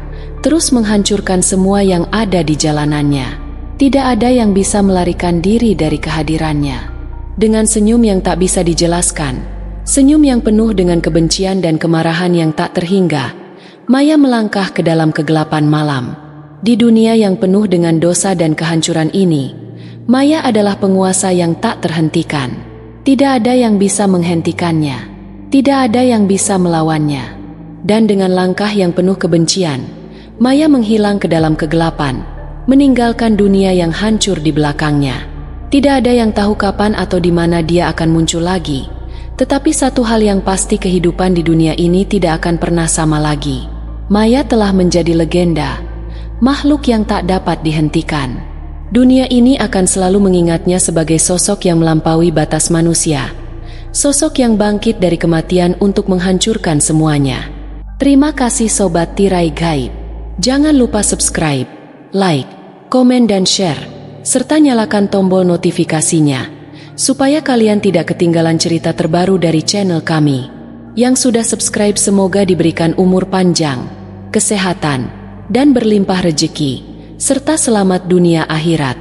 terus menghancurkan semua yang ada di jalanannya. Tidak ada yang bisa melarikan diri dari kehadirannya. Dengan senyum yang tak bisa dijelaskan, senyum yang penuh dengan kebencian dan kemarahan yang tak terhingga, Maya melangkah ke dalam kegelapan malam. Di dunia yang penuh dengan dosa dan kehancuran ini, Maya adalah penguasa yang tak terhentikan. Tidak ada yang bisa menghentikannya. Tidak ada yang bisa melawannya. Dan dengan langkah yang penuh kebencian, Maya menghilang ke dalam kegelapan, meninggalkan dunia yang hancur di belakangnya. Tidak ada yang tahu kapan atau di mana dia akan muncul lagi. Tetapi satu hal yang pasti, kehidupan di dunia ini tidak akan pernah sama lagi. Maya telah menjadi legenda, makhluk yang tak dapat dihentikan. Dunia ini akan selalu mengingatnya sebagai sosok yang melampaui batas manusia. Sosok yang bangkit dari kematian untuk menghancurkan semuanya. Terima kasih Sobat Tirai Gaib. Jangan lupa subscribe, like, komen dan share, serta nyalakan tombol notifikasinya, supaya kalian tidak ketinggalan cerita terbaru dari channel kami. Yang sudah subscribe semoga diberikan umur panjang, kesehatan, dan berlimpah rezeki, serta selamat dunia akhirat.